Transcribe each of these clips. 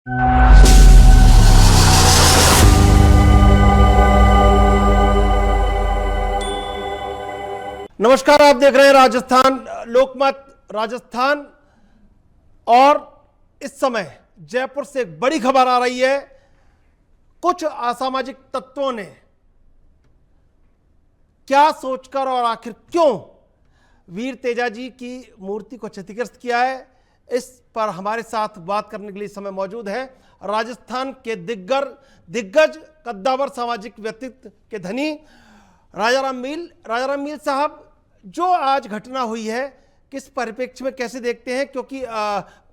नमस्कार, आप देख रहे हैं राजस्थान लोकमत राजस्थान। और इस समय जयपुर से एक बड़ी खबर आ रही है। कुछ असामाजिक तत्वों ने क्या सोचकर और आखिर क्यों वीर तेजाजी की मूर्ति को क्षतिग्रस्त किया है, इस पर हमारे साथ बात करने के लिए इस समय मौजूद है राजस्थान के दिग्गज कद्दावर सामाजिक व्यक्तित्व के धनी राजाराम मील। राजाराम मील साहब, जो आज घटना हुई है किस परिप्रेक्ष्य में कैसे देखते हैं? क्योंकि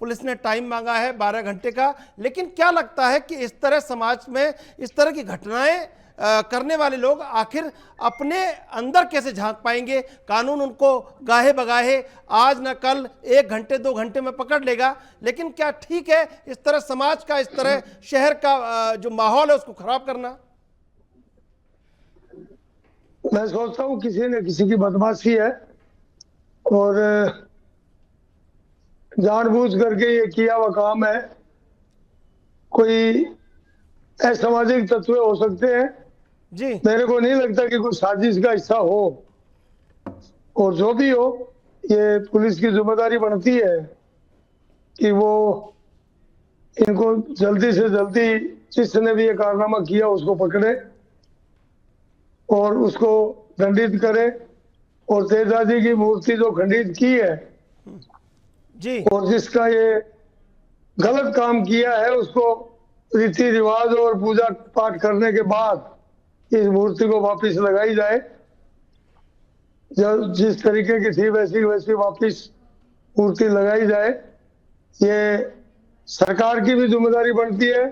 पुलिस ने टाइम मांगा है 12 घंटे का, लेकिन क्या लगता है कि इस तरह समाज में इस तरह की घटनाएं करने वाले लोग आखिर अपने अंदर कैसे झांक पाएंगे? कानून उनको गाहे बगाहे आज न कल 1 घंटे 2 घंटे में पकड़ लेगा, लेकिन क्या ठीक है इस तरह समाज का, इस तरह शहर का जो माहौल है उसको खराब करना? मैं सोचता हूँ किसी ने किसी की बदमाशी है और जानबूझ करके ये किया हुआ काम है। कोई असामाजिक तत्व हो सकते हैं जी। मेरे को नहीं लगता कि कोई साजिश का हिस्सा हो, और जो भी हो ये पुलिस की जिम्मेदारी बनती है कि वो इनको जल्दी से जल्दी जिसने भी ये कारनामा किया उसको पकड़े और उसको दंडित करे। और तेजाजी की मूर्ति जो खंडित की है जी, और जिसका ये गलत काम किया है उसको रीति रिवाज और पूजा पाठ करने के बाद इस मूर्ति को वापस लगाई जाए। जब जिस तरीके की थी वैसी वैसी वापस मूर्ति लगाई जाए। ये सरकार की भी जिम्मेदारी बनती है,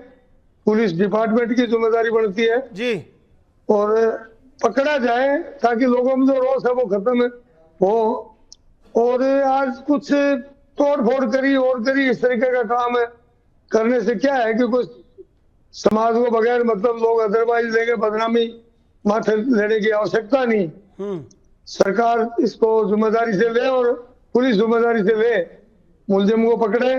पुलिस डिपार्टमेंट की जिम्मेदारी बनती है जी। और पकड़ा जाए ताकि लोगों में जो रोष है वो खत्म हो। और आज कुछ तोड़ फोड़ करी और करी इस तरीके का काम है, करने से क्या है कि कुछ समाज को बगैर मतलब लोग अदरवाइज लेंगे, बदनामी माथे लेने की आवश्यकता नहीं। सरकार इसको जिम्मेदारी से ले और पुलिस जिम्मेदारी से ले, मुलजिम को पकड़े,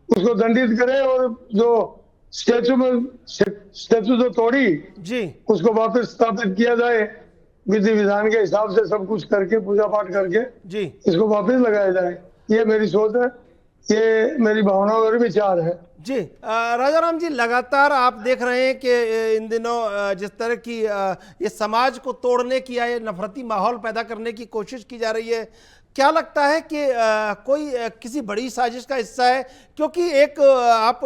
उसको दंडित करे और जो स्टैचू जो तोड़ी जी, उसको वापस स्थापित किया जाए, विधि विधान के हिसाब से सब कुछ करके पूजा पाठ करके जी, इसको वापस लगाया जाए। ये मेरी सोच है, ये मेरी भावना और विचार है जी। राजाराम जी, लगातार आप देख रहे हैं कि इन दिनों जिस तरह की ये समाज को तोड़ने की या ये नफरती माहौल पैदा करने की कोशिश की जा रही है, क्या लगता है कि कोई किसी बड़ी साजिश का हिस्सा है? क्योंकि एक आप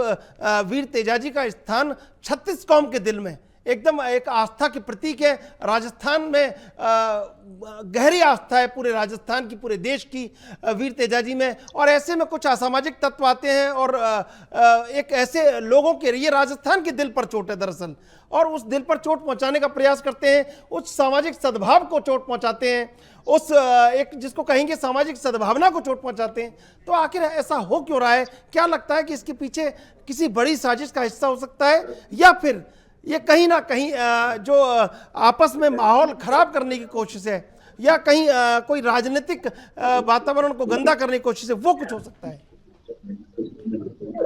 वीर तेजाजी का स्थान 36 कौम के दिल में एकदम एक आस्था के प्रतीक है। राजस्थान में गहरी आस्था है, पूरे राजस्थान की, पूरे देश की वीर तेजाजी में। और ऐसे में कुछ असामाजिक तत्व आते हैं और एक ऐसे लोगों के लिए राजस्थान के दिल पर चोट है दरअसल, और उस दिल पर चोट पहुंचाने का प्रयास करते हैं, उस सामाजिक सद्भाव को चोट पहुंचाते हैं, उस एक जिसको कहेंगे सामाजिक सद्भावना को चोट पहुंचाते हैं। तो आखिर ऐसा हो क्यों रहा है? क्या लगता है कि इसके पीछे किसी बड़ी साजिश का हिस्सा हो सकता है, या फिर ये कहीं ना कहीं जो आपस में माहौल खराब करने की कोशिश है, या कहीं कोई राजनीतिक वातावरण को गंदा करने की कोशिश है, वो कुछ हो सकता है?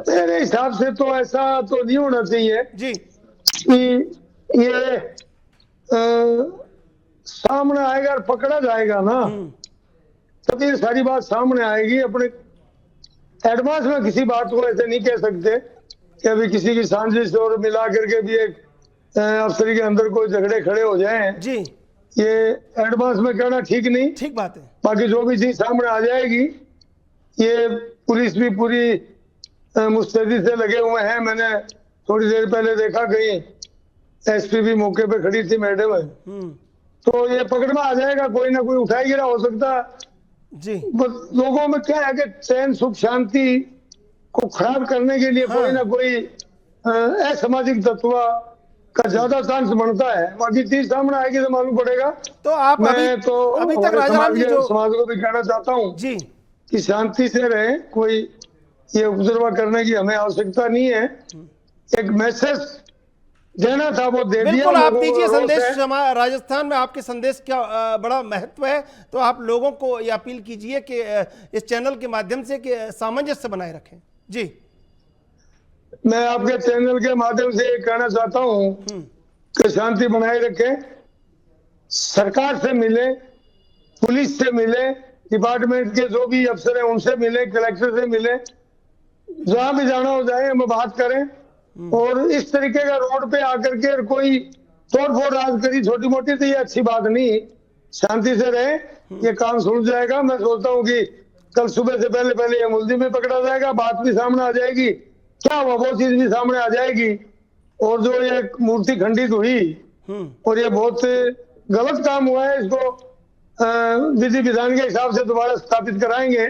मेरे हिसाब से तो ऐसा तो नहीं होना चाहिए जी कि ये सामने आएगा और पकड़ा जाएगा ना, तब ये सारी बात सामने आएगी। अपने एडवांस में किसी बात को ऐसे नहीं कह सकते कि अभी किसी की साजिश और मिला करके भी एक अफसर के अंदर कोई झगड़े खड़े हो जाए जी। ये एडवांस में कहना ठीक नहीं। ठीक बात है। बाकी जो भी चीज सामने आ जाएगी, ये पुलिस भी पूरी मुस्तैदी से लगे हुए हैं। मैंने थोड़ी देर पहले देखा कहीं एसपी भी मौके पे खड़ी थी मैडम, तो ये पकड़ में आ जाएगा, कोई ना कोई उठाई गिरा हो सकता जी। लोगों में क्या है कि चैन सुख शांति को खराब करने के लिए कोई ना कोई असामाजिक तत्व का ज्यादा चांस बनता है। बाकी चीज सामने आएगी तो मालूम पड़ेगा। तो आप मैं तो अभी तक राजाराम जी जो समाज को भी कहना चाहता हूँ जी कि शांति से रहे, कोई ये उपद्रव करने की हमें आवश्यकता नहीं है। एक मैसेज देना था वो दे दिया। बिल्कुल, आप दीजिए संदेश। राजस्थान में आपके संदेश का बड़ा महत्व है, तो आप लोगों को ये अपील कीजिए कि इस चैनल के माध्यम से कि सामंजस्य बनाए रखें। जी, मैं आपके चैनल के माध्यम से ये कहना चाहता हूँ कि शांति बनाए रखें, सरकार से मिले, पुलिस से मिले, डिपार्टमेंट के जो भी अफसर हैं उनसे मिले, कलेक्टर से मिले, जहां भी जाना हो जाए हम बात करें। और इस तरीके का रोड पे आकर के कोई तोड़ फोड़ आज करी छोटी मोटी तो ये अच्छी बात नहीं, शांति से रहे, ये काम सुलझ जाएगा। मैं सोचता हूँ कि कल सुबह से पहले पहले ये मुलजिम भी पकड़ा जाएगा, बात भी सामने आ जाएगी, क्या हुआ वो चीज भी सामने आ जाएगी। और जो ये मूर्ति खंडित हुई और ये बहुत गलत काम हुआ है, इसको विधि विधान के हिसाब से दोबारा स्थापित कराएंगे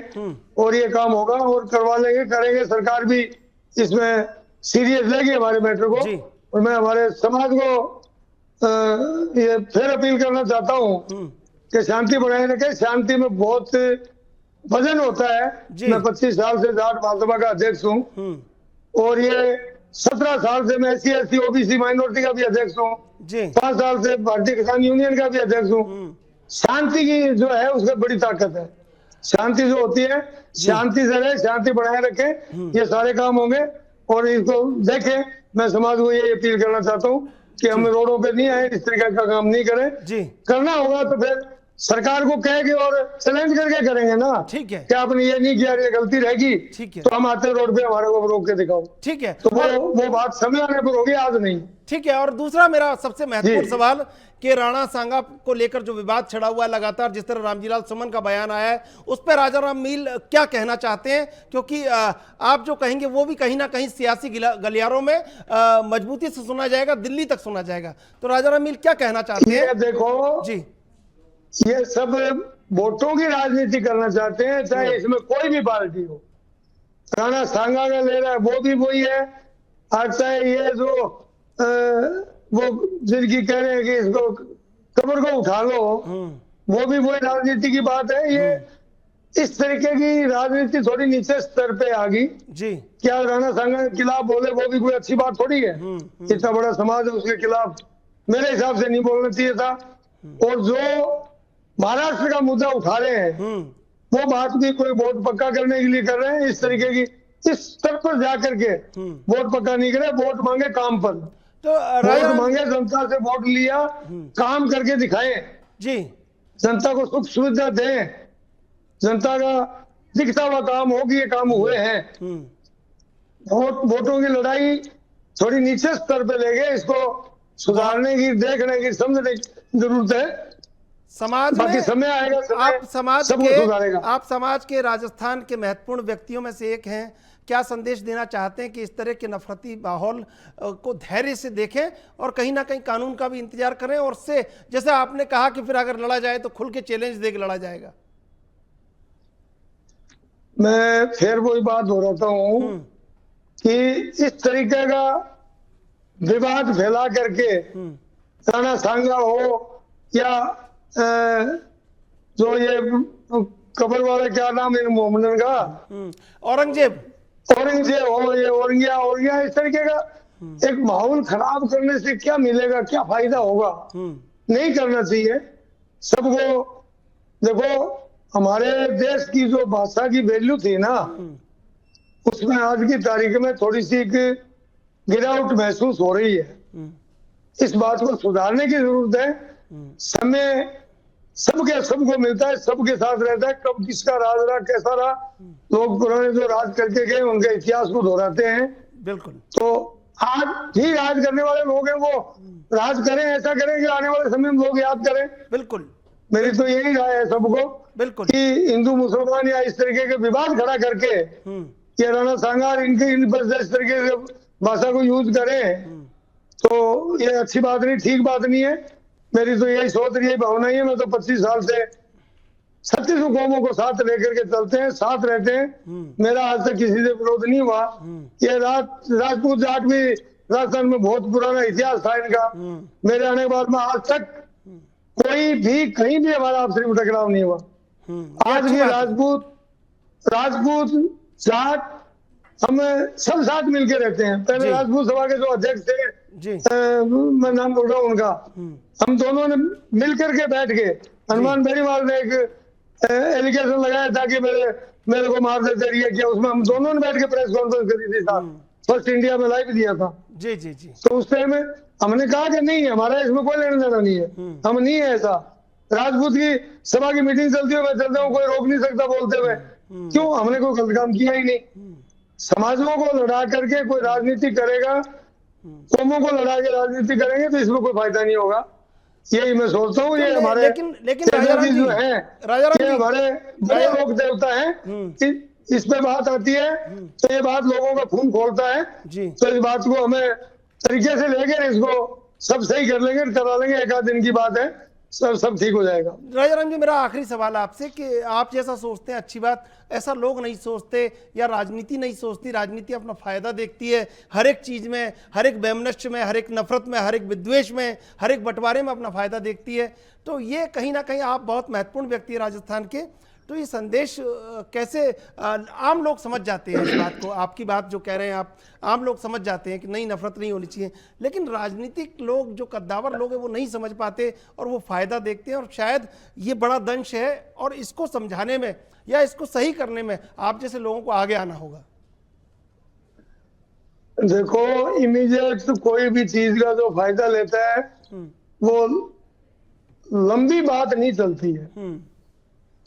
और ये काम होगा और करवा लेंगे, करेंगे। सरकार भी इसमें सीरियस लेगी हमारे मैटर को। और मैं हमारे समाज को ये फिर अपील करना चाहता हूँ कि शांति बनाए रखें। शांति में बहुत वजन होता है। मैं 25 साल से जाट महासभा का अध्यक्ष हूँ और ये 17 साल से मैं SC/ST OBC माइनॉरिटी का भी अध्यक्ष हूँ, 5 साल से भारतीय किसान यूनियन का भी अध्यक्ष हूँ। शांति की जो है उसमें बड़ी ताकत है। शांति जो होती है, शांति से रहे, शांति बनाए रखें, ये सारे काम होंगे। और इसको देखें, मैं समाज को ये अपील करना चाहता हूँ कि हम रोडों पे नहीं आए, इस तरीके का काम नहीं करें। करना होगा तो फिर सरकार को कह के और चैलेंज करके करेंगे ना। ठीक है, क्या आपने ये नहीं किया, ये गलती रहेगी, ठीक है, तो हम आते रोड पे हमारे को रोक के दिखाओ। ठीक है, तो वो बात समय आने पर होगी, आज नहीं। ठीक है। और दूसरा मेरा सबसे महत्वपूर्ण सवाल कि राणा सांगा को लेकर जो विवाद छिड़ा हुआ है लगातार, जिस तरह रामजीलाल सुमन का बयान आया है, उस पर राजाराम मील क्या कहना चाहते हैं? क्योंकि आप जो कहेंगे वो भी कहीं ना कहीं सियासी गलियारों में मजबूती से सुना जाएगा, दिल्ली तक सुना जाएगा। तो राजाराम मील क्या कहना चाहते हैं? देखो जी, ये सब वोटों की राजनीति करना चाहते हैं, चाहे इसमें कोई भी पार्टी हो। राणा सांगा का ले रहा है वो भी वही है, और चाहे ये जो वो जिनकी कह रहे हैं कि इसको कब्र को उठा लो, वो भी वही राजनीति की बात है। ये इस तरीके की राजनीति थोड़ी नीचे स्तर पे आ गई जी। क्या राणा सांगा के खिलाफ बोले वो भी कोई अच्छी बात थोड़ी है। इतना बड़ा समाज है, उसके खिलाफ मेरे हिसाब से नहीं बोलना चाहिए था। और जो महाराष्ट्र का मुद्दा उठा रहे हैं वो बात भी कोई वोट पक्का करने के लिए कर रहे हैं। इस तरीके की इस स्तर पर जाकर के वोट पक्का नहीं करे, वोट मांगे काम पर। तो वोट मांगे, जनता से वोट लिया, काम करके दिखाएं जी, जनता को सुख सुविधा दें, जनता का दिखता हुआ काम हो कि ये काम हुए हैं। वोटों की लड़ाई थोड़ी नीचे स्तर पे ले गए, इसको सुधारने की, देखने की, समझने की जरूरत है। समाज में समय आएगा, आप समाज के राजस्थान के महत्वपूर्ण व्यक्तियों में से एक हैं। क्या संदेश देना चाहते हैं कि इस तरह के नफरती माहौल को धैर्य से देखें और कहीं ना कहीं कानून का भी इंतजार करें, और उससे जैसे आपने कहा कि फिर अगर लड़ा जाए तो खुल के चैलेंज देकर लड़ा जाएगा? मैं फिर वही बात दोहराता हूं कि इस तरीके का विवाद फैला करके राणा सांगा हो या जो ये कब्र वाला, क्या नाम है मोहम्मदन का, औरंगजेब हो, ये औरंगिया, इस तरीके का एक माहौल खराब करने से क्या मिलेगा, क्या फायदा होगा? नहीं करना चाहिए। सबको देखो, हमारे देश की जो भाषा की वैल्यू थी ना, उसमें आज की तारीख में थोड़ी सी गिरावट महसूस हो रही है। इस बात को सुधारने की जरूरत है। समय सबको मिलता है, सबके साथ रहता है। कब किसका राज रहा, कैसा रहा, लोग पुराने जो राज करके गए उनके इतिहास को दोहराते हैं। बिल्कुल। तो आज भी राज करने वाले लोग हैं, वो राज करें, ऐसा करें कि आने वाले समय में लोग याद करें। बिल्कुल, मेरी तो यही राय है सबको, बिल्कुल, कि हिंदू मुसलमान या इस तरीके के विवाद खड़ा करके ये राणा सांगा इस तरीके से भाषा को यूज करें तो ये अच्छी बात नहीं, ठीक बात नहीं है। मेरी तो यही सोच रही है, भावना ही है। मैं तो 25 साल से 36 कौमों को साथ लेकर के चलते हैं, साथ रहते हैं। मेरा आज तक किसी से विरोध नहीं हुआ। ये राजपूत जाट भी राजस्थान में बहुत पुराना इतिहास था इनका। मेरे आने के बाद में आज तक कोई भी कहीं भी हमारा आपसी टकराव नहीं हुआ। आज भी राजपूत जाट हम सब साथ मिलकर रहते हैं। पहले राजपूत सभा के जो अध्यक्ष थे, मैं नाम बोल रहा हूँ उनका, हम दोनों ने मिलकर के बैठ के, हनुमान बेनीवाल ने एक एलिगेशन लगाया था कि मेरे को मार देते रहिए, क्या उसमें हम दोनों ने बैठ के प्रेस कॉन्फ्रेंस करी थी साहब। फर्स्ट इंडिया में लाइव दिया था। जी जी जी। तो उस टाइम हमने कहा कि नहीं, हमारा इसमें कोई लेना देना नहीं है, हम नहीं है ऐसा। राजपूत की सभा की मीटिंग चलती है, मैं चलता हूँ, कोई रोक नहीं सकता बोलते हुए। क्यों? हमने कोई गलत काम किया ही नहीं। समाजों को लड़ा करके कोई राजनीति करेगा, कौमों को लड़ा के राजनीति करेंगे तो इसमें कोई फायदा नहीं होगा, यही मैं सोचता हूँ। ये हमारे लेकिन राजाराम जी जो है, राजाराम ये जी हमारे बड़े लोक देवता है, इस पे बात आती है तो ये बात लोगों का खून खोलता है। जी। तो इस बात को हमें तरीके से लेकर इसको सब सही कर लेंगे, करा लेंगे, एक आध दिन की बात है, सब ठीक हो जाएगा। राजाराम जी, मेरा आखिरी सवाल आपसे कि आप जैसा सोचते हैं अच्छी बात, ऐसा लोग नहीं सोचते या राजनीति नहीं सोचती। राजनीति अपना फायदा देखती है हर एक चीज में, हर एक वैमनस्य में, हर एक नफरत में, हर एक विद्वेष में, हर एक बंटवारे में अपना फायदा देखती है। तो ये कहीं ना कहीं आप बहुत महत्वपूर्ण व्यक्ति है राजस्थान के, तो ये संदेश कैसे आम लोग समझ जाते हैं इस बात को? आपकी बात जो कह रहे हैं आप, आम लोग समझ जाते हैं कि नहीं, नफरत नहीं होनी चाहिए, लेकिन राजनीतिक लोग जो कद्दावर लोग हैं वो नहीं समझ पाते और वो फायदा देखते हैं। और शायद ये बड़ा दंश है और इसको समझाने में या इसको सही करने में आप जैसे लोगों को आगे आना होगा। देखो, इमीडिएट कोई भी चीज का जो फायदा लेता है वो लंबी बात नहीं चलती है।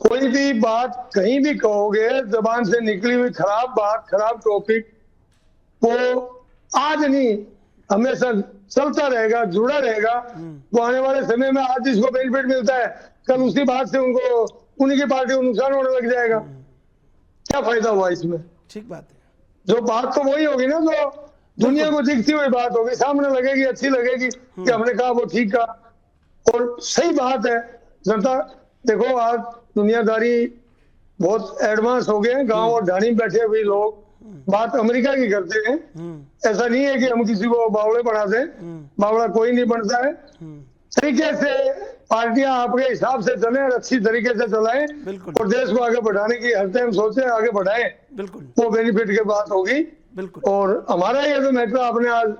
कोई भी बात कहीं भी कहोगे, जबान से निकली हुई खराब बात, खराब टॉपिक, वो आज नहीं हमेशा चलता रहेगा, जुड़ा रहेगा। वो आने वाले समय में आज जिसको बेनिफिट मिलता है, कल उसी बात से उनको, उन्हीं की पार्टी को नुकसान होने लग जाएगा। क्या फायदा हुआ इसमें? ठीक बात है। जो बात तो वही होगी ना जो दुनिया को दिखती हुई बात होगी, सामने लगेगी, अच्छी लगेगी कि हमने कहा वो ठीक कहा और सही बात है। जनता देखो, आज दुनियादारी बहुत एडवांस हो गए हैं। गांव और ढाणी में बैठे हुए लोग बात अमेरिका की करते हैं। ऐसा नहीं है कि हम किसी को बावड़े बना दें, बावड़ा कोई नहीं बनता है। तरीके से पार्टियां आपके हिसाब से चले और अच्छी तरीके से चलाएं और देश को आगे बढ़ाने की हर टाइम सोचे, आगे बढ़ाएं, वो बेनिफिट की बात होगी। और हमारा ये जो मैटर आपने आज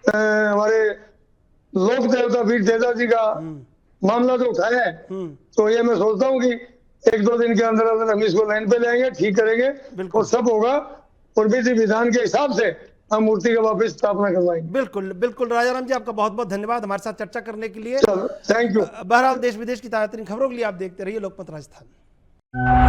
हमारे लोक देवता वीर तेजा जी का मामला जो उठाया है, तो ये मैं सोचता हूँ कि एक दो दिन के अंदर अंदर हम इसको लाइन पे ले आएंगे, ठीक करेंगे और सब होगा और विधि विधान के हिसाब से हम मूर्ति का वापस स्थापना करवाएंगे। बिल्कुल बिल्कुल। राजाराम जी, आपका बहुत बहुत धन्यवाद हमारे साथ चर्चा करने के लिए। Thank you. बहरहाल देश विदेश की ताज़ा तरीन खबरों के लिए आप देखते रहिए लोकमत राजस्थान।